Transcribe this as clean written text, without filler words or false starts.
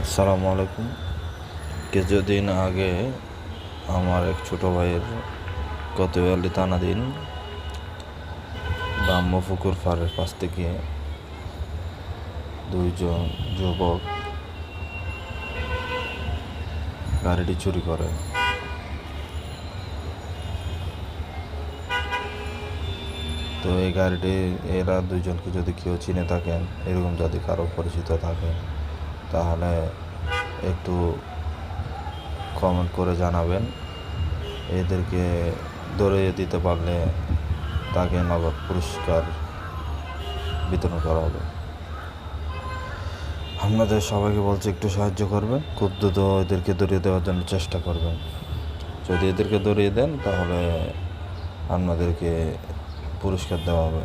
আসসালামু আলাইকুম। কিছুদিন আগে আমার এক ছোট ভাইয়ের কোতোয়ালি থানাধীন ব্রাহ্মপুকুর পাড়ের পাশ থেকে দুইজন যুবক গাড়িটি চুরি করে। তো এই গাড়িটি এরা দুইজনকে যদি কেউ চিনে থাকেন, এরকম যদি কারো পরিচিত থাকে, তাহলে একটু কমেন্ট করে জানাবেন। এদেরকে ধরিয়ে দিতে পারলে তাকে নগদ পুরস্কার বিতরণ করা হবে। আপনাদের সবাইকে বলছি একটু সাহায্য করবেন, খুব দ্রুত এদেরকে ধরিয়ে দেওয়ার জন্য চেষ্টা করবেন। যদি এদেরকে ধরিয়ে দেন তাহলে আপনাদেরকে পুরস্কার দেওয়া হবে।